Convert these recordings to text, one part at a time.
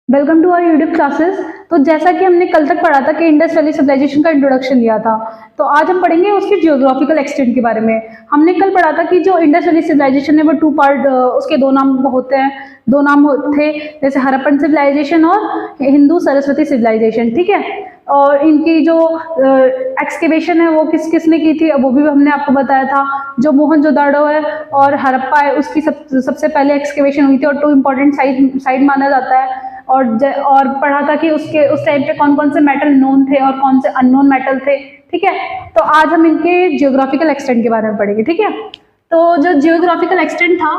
Welcome to our YouTube classes. तो जैसा कि हमने कल तक पढ़ा था कि इंडस वैली सिविलाइजेशन का इंट्रोडक्शन लिया था, तो आज हम पढ़ेंगे उसके जियोग्राफिकल एक्सटेंट के बारे में। हमने कल पढ़ा था कि जो इंडस वैली सिविलाइजेशन है वो टू पार्ट, उसके दो नाम होते हैं, दो नाम थे, जैसे हड़प्पन सिविलाइजेशन और हिंदू सरस्वती सिविलाइजेशन। ठीक है, और इनकी जो एक्सकेवेशन है वो किस किसने की थी वो भी हमने आपको बताया था। जो मोहनजोदाड़ो है और हड़प्पा है उसकी सबसे पहले एक्सकेवेशन हुई थी और टू इम्पोर्टेंट साइट माना जाता है। और पढ़ा था कि उसके उस टाइम पे कौन कौन से मेटल नोन थे और कौन से अननोन मेटल थे। ठीक है, तो आज हम इनके जियोग्राफिकल एक्सटेंट के बारे में पढ़ेंगे। ठीक है, तो जो जियोग्राफिकल एक्सटेंट था,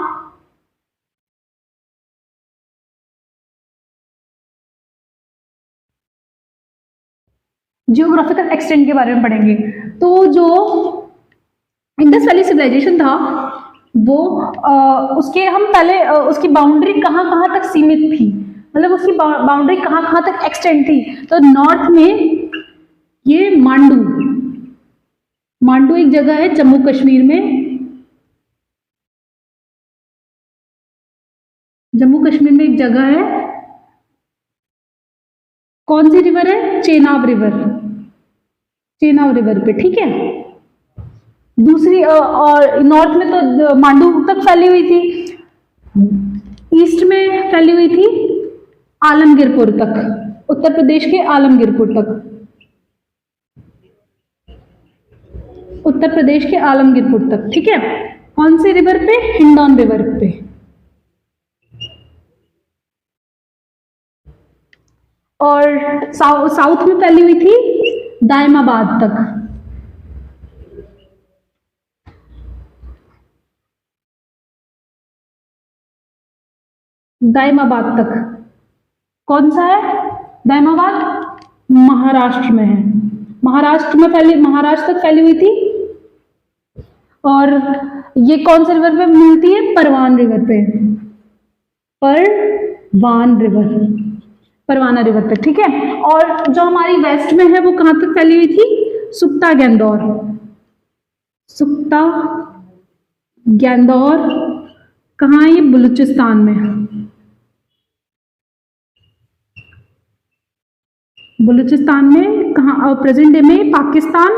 जियोग्राफिकल एक्सटेंट के बारे में पढ़ेंगे। तो जो इंडस वैली सिविलाइजेशन था वो उसके हम पहले उसकी बाउंड्री कहाँ कहाँ तक सीमित थी, मतलब उसकी बाउंड्री कहाँ कहाँ तक एक्सटेंड थी। तो नॉर्थ में ये मांडू, मांडू एक जगह है जम्मू कश्मीर में, जम्मू कश्मीर में एक जगह है। कौन सी रिवर है? चेनाब रिवर, चेनाब रिवर पे। ठीक है, दूसरी और नॉर्थ में तो मांडू तक फैली हुई थी, ईस्ट में फैली हुई थी आलमगीरपुर तक, उत्तर प्रदेश के आलमगीरपुर तक, उत्तर प्रदेश के आलमगीरपुर तक। ठीक है, कौन सी रिवर पे? हिंडौन रिवर पे। और साउथ में फैली हुई थी दायमाबाद तक। दायमाबाद तक कौन सा है? दायमाबाद महाराष्ट्र में है, महाराष्ट्र में फैली, महाराष्ट्र तक फैली हुई थी। और ये कौन से रिवर पे मिलती है? परवान रिवर पे, परवान रिवर, परवाना रिवर पे। ठीक है, और जो हमारी वेस्ट में है वो कहां तक फैली हुई थी? सुक्ता गैंदौर, सुक्ता गैंदौर कहाँ है? ये बलूचिस्तान में, बलूचिस्तान में। कहाँ? प्रेजेंट डे में पाकिस्तान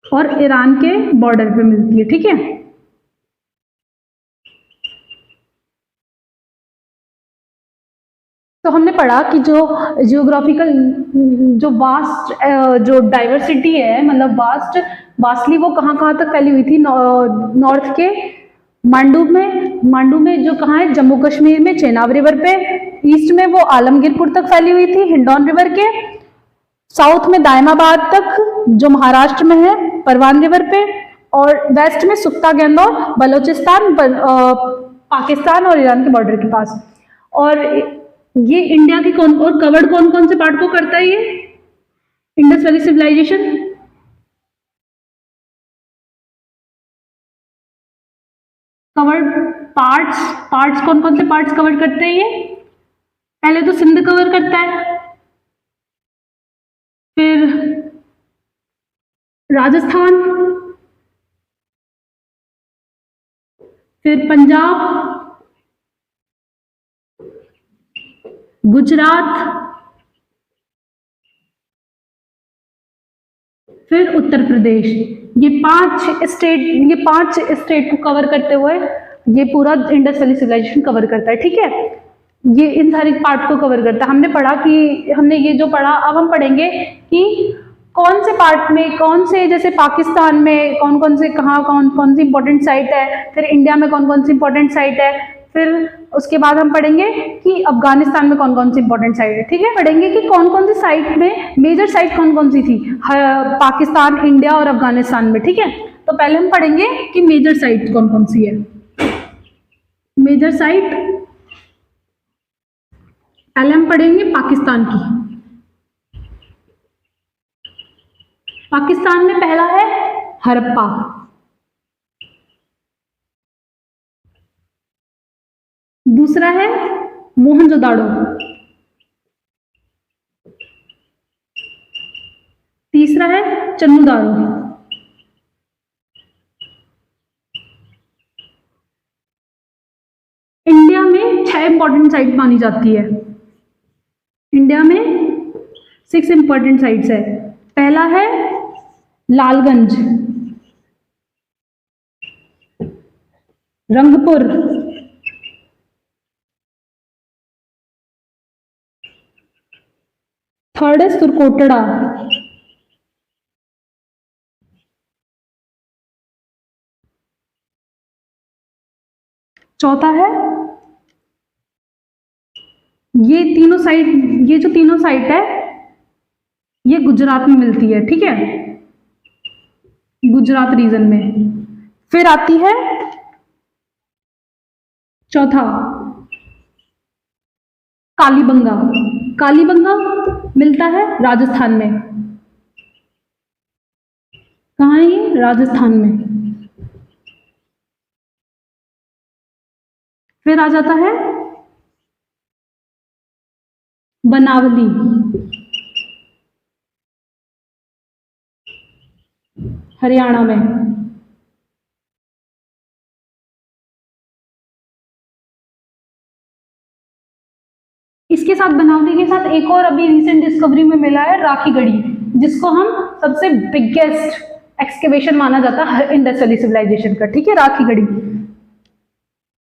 और ईरान के बॉर्डर पे मिलती है। ठीक है, तो हमने पढ़ा कि जो जियोग्राफिकल, जो वास्ट, जो डाइवर्सिटी है, मतलब वास्टली वो कहाँ कहाँ तक फैली हुई थी? नॉर्थ के मांडू में जो कहाँ है? जम्मू कश्मीर में चेनाब रिवर पे। ईस्ट में वो आलमगीरपुर तक फैली हुई थी हिंडौन रिवर के। साउथ में दायमाबाद तक जो महाराष्ट्र में है परवान रिवर पे। और वेस्ट में सुक्ता गैंदौर बलूचिस्तान, पाकिस्तान और ईरान के बॉर्डर के पास। और ये इंडिया की कौन और कवर्ड कौन कौन से पार्ट को करता है? ये Indus Valley Civilisation covered parts, parts कौन कौन से पार्ट्स कवर करते हैं? ये पहले तो सिंध कवर करता है, फिर राजस्थान, फिर पंजाब, गुजरात, फिर उत्तर प्रदेश। ये पांच स्टेट को कवर करते हुए ये पूरा इंडस वैली सिविलाइजेशन कवर करता है। ठीक है, ये इन सारी पार्ट को कवर करता है। हमने पढ़ा कि हमने ये जो पढ़ा, अब हम पढ़ेंगे कि कौन से पार्ट में, कौन से, जैसे पाकिस्तान में कौन कौन से, कहाँ कौन कौन सी इंपॉर्टेंट साइट है, फिर इंडिया में कौन कौन सी इंपॉर्टेंट साइट है, फिर उसके बाद हम पढ़ेंगे कि अफगानिस्तान में कौन कौन सी इंपॉर्टेंट साइट है। ठीक है, पढ़ेंगे कि कौन कौन सी साइट में, मेजर साइट कौन कौन सी थी पाकिस्तान, इंडिया और अफगानिस्तान में। ठीक है, तो पहले हम पढ़ेंगे कि मेजर साइट कौन कौन सी है। मेजर साइट पहले हम पढ़ेंगे पाकिस्तान की। पाकिस्तान में पहला है हड़प्पा, दूसरा है मोहनजोदाड़ो, तीसरा है चन्नूदारो। इंडिया में 6 इंपॉर्टेंट साइट मानी जाती है इंडिया में। 6 इंपॉर्टेंट साइट्स है। पहला है लालगंज, रंगपुर, थर्ड है सुरकोटड़ा, चौथा है ये जो तीनों साइट है ये गुजरात में मिलती है, ठीक है, गुजरात रीजन में। फिर आती है चौथा कालीबंगा। कालीबंगा मिलता है राजस्थान में। कहाँ है ये? राजस्थान में। फिर आ जाता है बनावली, हरियाणा में। इसके साथ बनावली के साथ एक और अभी रिसेंट डिस्कवरी में मिला है राखीगढ़ी, जिसको हम सबसे बिगेस्ट एक्सकेवेशन माना जाता है इंडस वैली सिविलाइजेशन का, ठीक है, राखीगढ़ी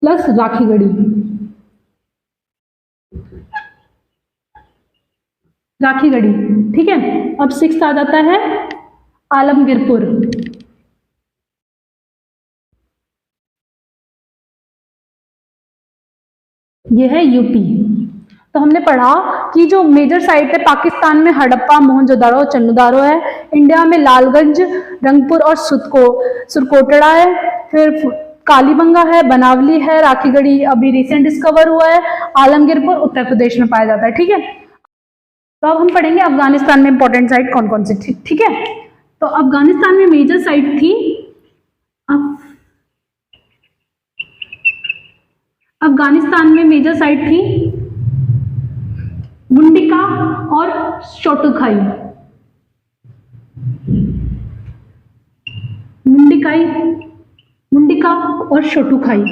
प्लस राखीगढ़ी। राखीगढ़ी, ठीक है। अब 6th आ जाता है आलमगीरपुर। यह है यूपी। तो हमने पढ़ा कि जो मेजर साइट है पाकिस्तान में हड़प्पा, मोहनजोदाड़ो, चन्नूदारो है। इंडिया में लालगंज, रंगपुर और सुरकोटड़ा है। फिर कालीबंगा है, बनावली है, राखीगढ़ी अभी रिसेंट डिस्कवर हुआ है, आलमगीरपुर उत्तर प्रदेश में पाया जाता है, ठीक है। तो अब हम पढ़ेंगे अफगानिस्तान में इंपॉर्टेंट साइट कौन कौन सी थी, ठीक है। तो अफगानिस्तान में मेजर साइट थी अफगानिस्तान में मेजर साइट थी मुंडिका और शोटुखाई। मुंडिका और शोटुखाई,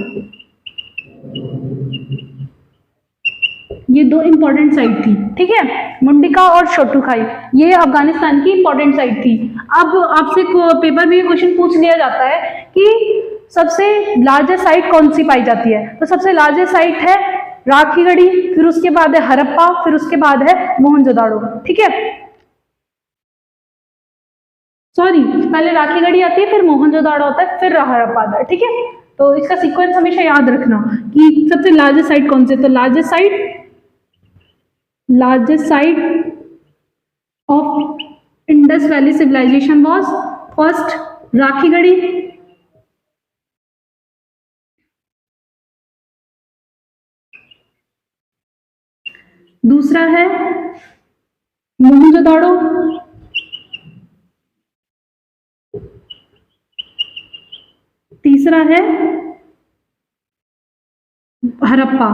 ये 2 इंपॉर्टेंट साइट थी, ठीक है। मुंडिका और शोटुखाई ये अफगानिस्तान की इंपॉर्टेंट साइट थी। अब आपसे पेपर में क्वेश्चन पूछ लिया जाता है कि सबसे लार्जेस्ट साइट कौन सी पाई जाती है, तो सबसे लार्जेस्ट साइट है राखीगढ़ी, फिर उसके बाद है हड़प्पा, फिर उसके बाद है मोहनजोदाड़ो, ठीक है। सॉरी, पहले राखीगढ़ी आती है, फिर मोहनजोदाड़ो आता है, फिर हड़प्पा आता है, ठीक है। तो इसका सीक्वेंस हमेशा याद रखना कि सबसे लार्जेस्ट साइट कौन सी है। तो largest site of Indus Valley Civilisation was first Rakhigarhi, दूसरा है मोहनजोदाड़ो, तीसरा है हड़प्पा।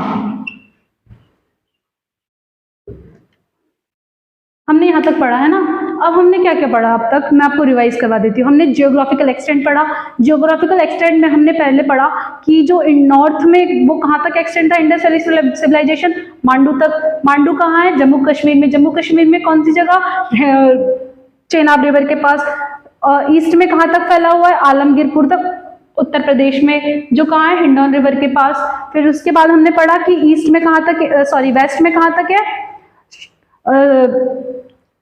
हमने यहां तक पढ़ा है ना। अब हमने क्या क्या पढ़ा अब तक, मैं आपको रिवाइज करवा देती हूँ। हमने जियोग्राफिकल एक्सटेंट पढ़ा। जियोग्राफिकल एक्सटेंट में हमने पहले पढ़ा कि जो नॉर्थ में वो कहाँ तक एक्सटेंट था इंडस वैली सिविलाइजेशन, मांडू तक। मांडू कहाँ है? जम्मू कश्मीर में। जम्मू कश्मीर में कौन सी जगह? चेनाब रिवर के पास। ईस्ट में कहाँ तक फैला हुआ है? आलमगीरपुर तक, उत्तर प्रदेश में, जो कहाँ है? हिंडौन रिवर के पास। फिर उसके बाद हमने पढ़ा कि ईस्ट में कहाँ तक, वेस्ट में कहाँ तक है?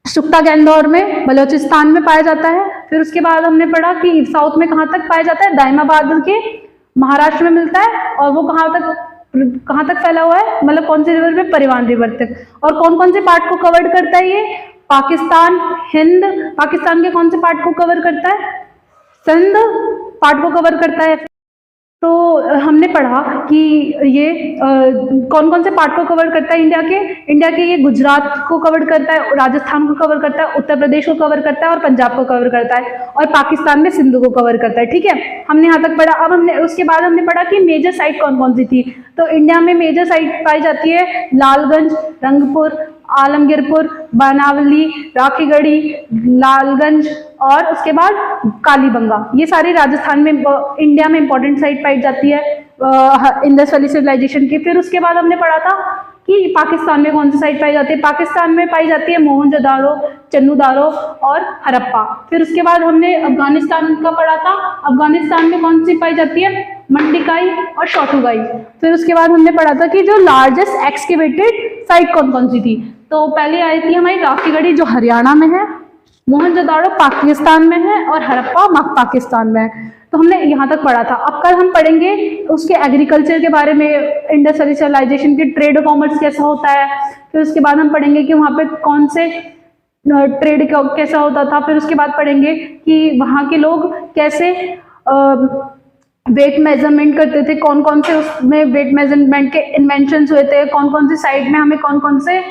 सुख्ता गैंदौर में, बलोचिस्तान में पाया जाता है। फिर उसके बाद हमने पढ़ा कि साउथ में कहाँ तक पाया जाता है? दाइमाबाद के महाराष्ट्र में मिलता है। और वो कहाँ तक फैला हुआ है, मतलब कौन से रिवर में? परिवान रिवर तक। और कौन कौन से पार्ट को कवर करता है ये? पाकिस्तान, हिंद। पाकिस्तान के कौन से पार्ट को कवर करता है? सिंध पार्ट को कवर करता है। तो हमने पढ़ा कि ये कौन कौन से पार्ट को कवर करता है इंडिया के ये गुजरात को कवर करता है, राजस्थान को कवर करता है, उत्तर प्रदेश को कवर करता है और पंजाब को कवर करता है, और पाकिस्तान में सिंध को कवर करता है, ठीक है। हमने यहाँ तक पढ़ा। अब हमने उसके बाद हमने पढ़ा कि मेजर साइट कौन कौन सी थी। तो इंडिया में मेजर साइट पाई जाती है लालगंज, रंगपुर, आलमगीरपुर, बनावली, राखीगढ़ी, लालगंज और उसके बाद कालीबंगा। ये सारी राजस्थान में, इंडिया में इंपॉर्टेंट साइट पाई जाती है। इंडस वैली सिविलाइजेशन की। फिर उसके बाद हमने पढ़ा था कि पाकिस्तान में कौन सी साइट पाई जाती है। पाकिस्तान में पाई जाती है मोहनजोदाड़ो, चन्नूदारो और हड़प्पा। फिर उसके बाद हमने अफगानिस्तान का पढ़ा था, अफगानिस्तान में कौन सी पाई जाती है, मंडिकाई और शोटुगाई। फिर उसके बाद हमने पढ़ा था कि जो लार्जेस्ट एक्सकेवेटेड साइट कौन कौन सी थी। तो पहले आई थी हमारी राखीगढ़ी जो हरियाणा में है, मोहनजोदाड़ो पाकिस्तान में है और हड़प्पा पाकिस्तान में है। तो हमने यहाँ तक पढ़ा था। अब कल हम पढ़ेंगे उसके एग्रीकल्चर के बारे में, इंडस वैली सिविलाइजेशन की ट्रेड और कॉमर्स कैसा होता है। फिर उसके बाद हम पढ़ेंगे कि वहाँ पे कौन से ट्रेड कैसा होता था। फिर उसके बाद पढ़ेंगे कि वहाँ के लोग कैसे वेट मेजरमेंट करते थे, कौन कौन से उसमें वेट मेजरमेंट के इन्वेंशंस हुए थे, कौन कौन सी साइट में हमें कौन कौन से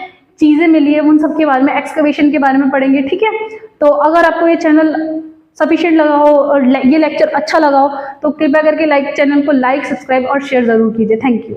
चीजें मिली है, उन सब के बारे में, एक्सकवेशन के बारे में पढ़ेंगे। ठीक है, तो अगर आपको ये चैनल सफिशिएंट लगा हो और ये लेक्चर अच्छा लगा हो तो कृपया करके चैनल को लाइक, सब्सक्राइब और शेयर जरूर कीजिए। Thank you.